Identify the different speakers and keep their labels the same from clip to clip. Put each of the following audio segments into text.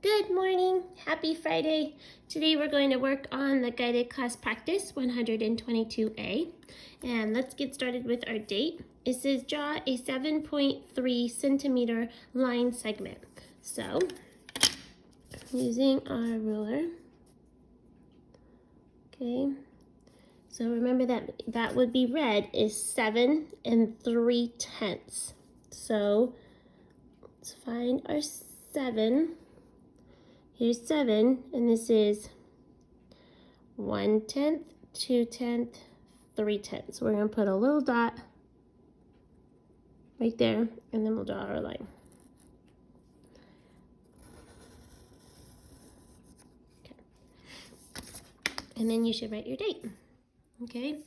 Speaker 1: Good morning. Happy Friday. Today we're going to work on the guided class practice 122A. And let's get started with our date. It says draw a 7.3 centimeter line segment. So using our ruler. Okay. So remember that would be red is 7 3/10. So let's find our 7. Here's 7, and this is 1/10, 2/10, 3/10. So we're going to put a little dot right there, and then we'll draw our line. Okay. And then you should write your date. Okay.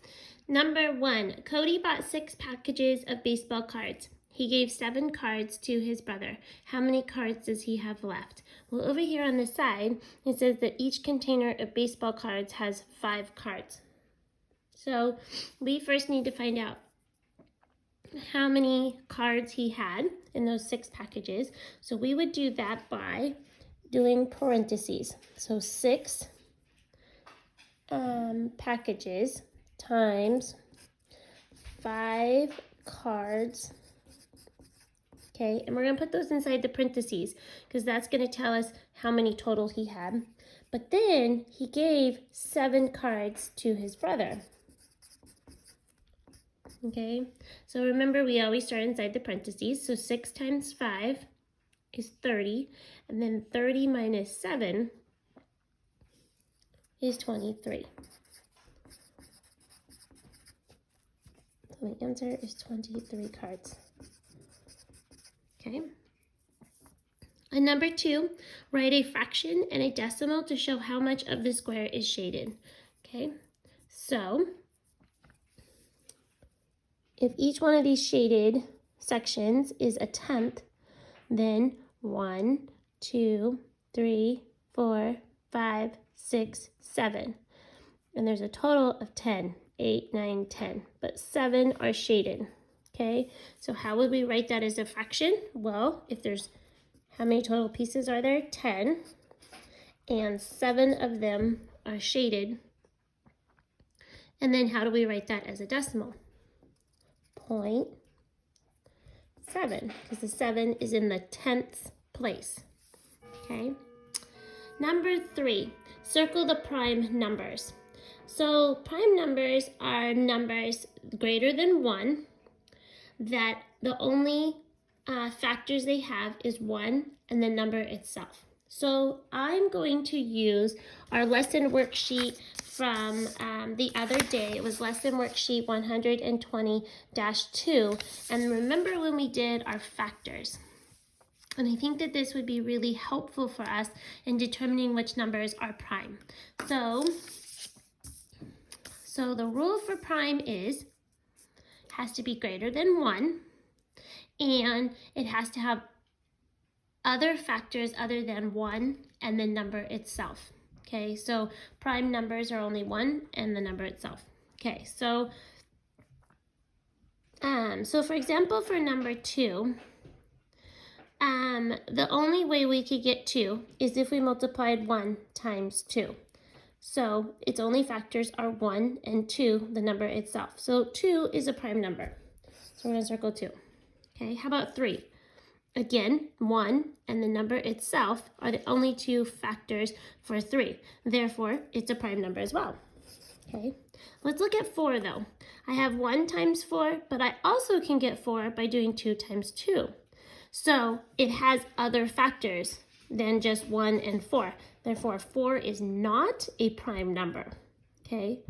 Speaker 1: Number 1, Cody bought 6 packages of baseball cards. He gave 7 cards to his brother. How many cards does he have left? Well, over here on the side, it says that each container of baseball cards has 5 cards. So we first need to find out how many cards he had in those 6 packages. So we would do that by doing parentheses. So 6 packages times 5 cards. Okay, and we're going to put those inside the parentheses because that's going to tell us how many total he had. But then he gave 7 cards to his brother. Okay, so remember we always start inside the parentheses. So 6 times 5 is 30, and then 30 minus 7 is 23. So the answer is 23 cards. Okay. And number 2, write a fraction and a decimal to show how much of the square is shaded. Okay, so if each one of these shaded sections is 1/10, then 1, 2, 3, 4, 5, 6, 7. And there's a total of 10, 8, 9, 10, but 7 are shaded. Okay, so how would we write that as a fraction? Well, if there's, how many total pieces are there? 10, and 7 of them are shaded. And then how do we write that as a decimal? 0.7, because the 7 is in the 10th place. Okay, number 3, circle the prime numbers. So prime numbers are numbers greater than 1 that the only factors they have is 1 and the number itself. So I'm going to use our lesson worksheet from the other day. It was lesson worksheet 120-2. And remember when we did our factors. And I think that this would be really helpful for us in determining which numbers are prime. So the rule for prime has to be greater than 1, and it has to have other factors other than 1 and the number itself. Okay, so prime numbers are only 1 and the number itself. Okay, so for example, for number 2, the only way we could get 2 is if we multiplied 1 times 2. So its only factors are 1 and 2, the number itself. So 2 is a prime number. So we're going to circle 2. Okay, how about 3? Again, 1 and the number itself are the only 2 factors for 3. Therefore, it's a prime number as well. Okay, let's look at 4 though. I have 1 times 4, but I also can get 4 by doing 2 times 2. So it has other factors than just 1 and 4. Therefore, 4 is not a prime number. Okay,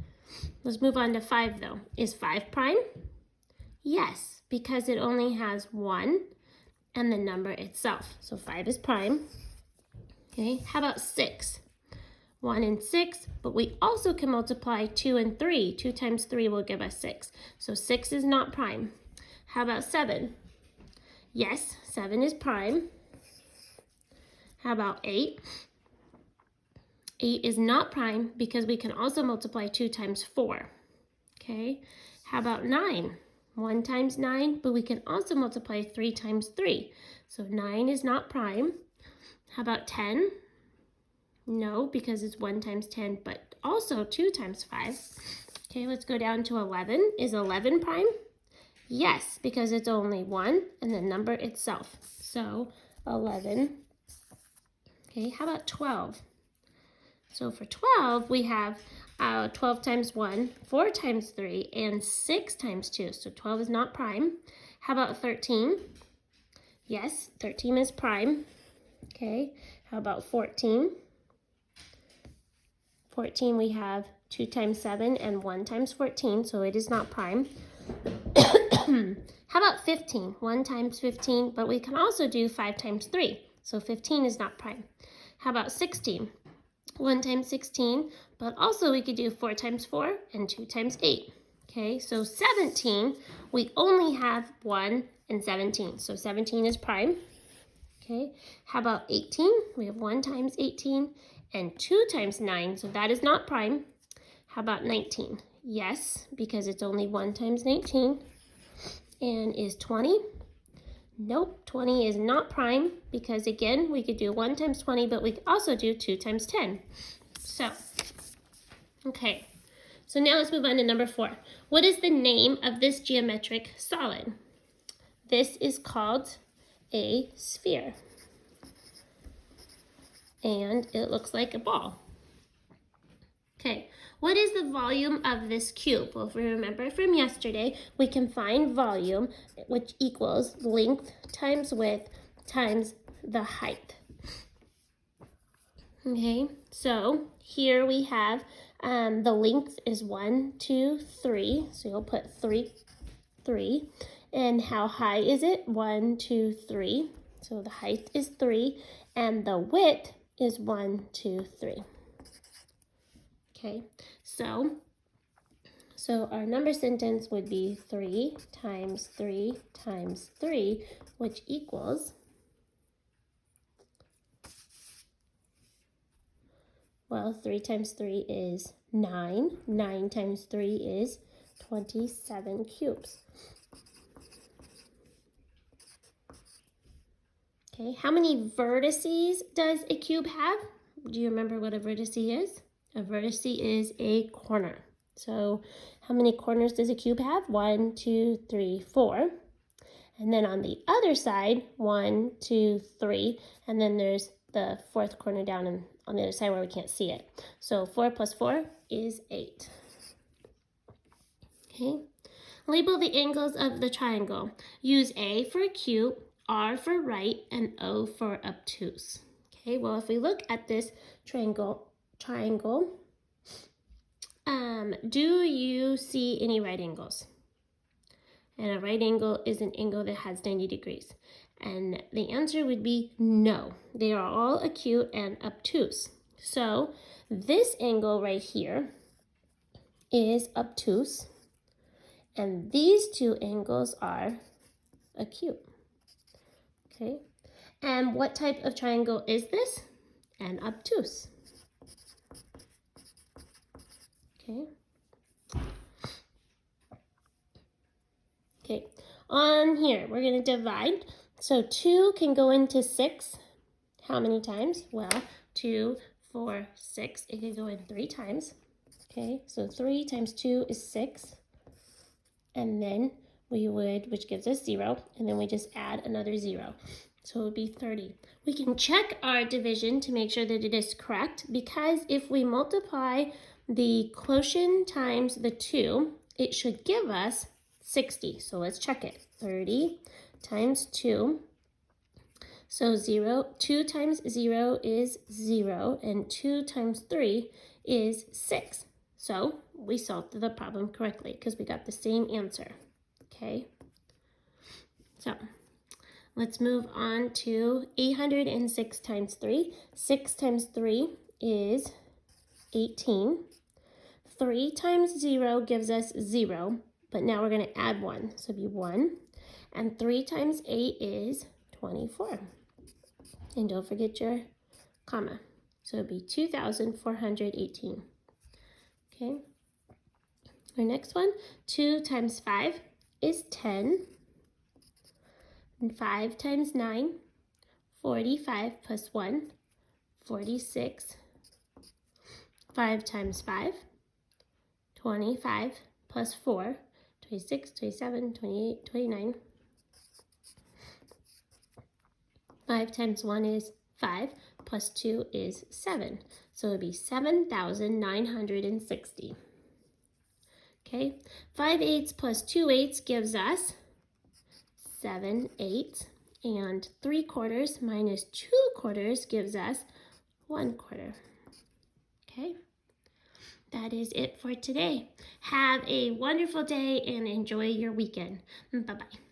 Speaker 1: let's move on to 5 though. Is 5 prime? Yes, because it only has 1 and the number itself. So 5 is prime. Okay, how about 6? 1 and 6, but we also can multiply 2 and 3. 2 times 3 will give us 6. So 6 is not prime. How about 7? Yes, 7 is prime. How about 8? 8 is not prime because we can also multiply 2 times 4. Okay, how about 9? 1 times 9, but we can also multiply 3 times 3. So 9 is not prime. How about 10? No, because it's 1 times 10, but also 2 times 5. Okay, let's go down to 11. Is 11 prime? Yes, because it's only 1 and the number itself. So 11. Okay, how about 12? So for 12, we have 12 times 1, 4 times 3, and 6 times 2. So 12 is not prime. How about 13? Yes, 13 is prime. Okay, how about 14? 14, we have 2 times 7 and 1 times 14, so it is not prime. How about 15? 1 times 15, but we can also do 5 times 3, so 15 is not prime. How about 16? 1 times 16, but also we could do 4 times 4 and 2 times 8. Okay, so 17, we only have 1 and 17, so 17 is prime. Okay, how about 18? We have 1 times 18 and 2 times 9, so that is not prime. How about 19? Yes, because it's only 1 times 19. And is 20? Nope, 20 is not prime because again, we could do 1 times 20, but we could also do 2 times 10. So, okay, so now let's move on to number 4. What is the name of this geometric solid? This is called a sphere. And it looks like a ball. Okay, what is the volume of this cube? Well, if we remember from yesterday, we can find volume, which equals length times width times the height. Okay, so here we have the length is 1, 2, 3. So you'll put 3, 3. And how high is it? 1, 2, 3. So the height is 3. And the width is 1, 2, 3. Okay, so our number sentence would be 3 times 3 times 3, which equals, well, 3 times 3 is 9. 9 times 3 is 27 cubes. Okay, how many vertices does a cube have? Do you remember what a vertice is? A vertice is a corner. So how many corners does a cube have? 1, 2, 3, 4. And then on the other side, 1, 2, 3. And then there's the fourth corner down on the other side where we can't see it. So 4 plus 4 is 8. Okay. Label the angles of the triangle. Use A for acute, R for right, and O for obtuse. Okay, well, if we look at this triangle, do you see any right angles? And a right angle is an angle that has 90 degrees. And the answer would be no. They are all acute and obtuse. So this angle right here is obtuse. And these two angles are acute. Okay. And what type of triangle is this? An obtuse. Okay. Okay, on here, we're going to divide. So 2 can go into 6. How many times? Well, 2, 4, 6. It can go in 3 times. Okay, so 3 times 2 is 6. And then we would, which gives us 0, and then we just add another 0. So it would be 30. We can check our division to make sure that it is correct, because if we multiply the quotient times the 2, it should give us 60. So let's check it. 30 times 2. So 2 times 0 is 0, and 2 times 3 is 6. So we solved the problem correctly because we got the same answer. Okay. So let's move on to 806 times 3. 6 times 3 is 18. 3 times 0 gives us 0, but now we're going to add 1. So it'd be 1. And 3 times 8 is 24. And don't forget your comma. So it'd be 2,418. Okay. Our next one, 2 times 5 is 10. And 5 times 9, 45 plus 1, 46. 5 times 5, 25 plus 4, 26, 27, 28, 29. 5 times 1 is 5, plus 2 is 7. So it would be 7,960. Okay, 5 eighths plus 2 eighths gives us 7 eighths. And 3/4 minus 2/4 gives us 1/4. Okay, that is it for today. Have a wonderful day and enjoy your weekend. Bye-bye.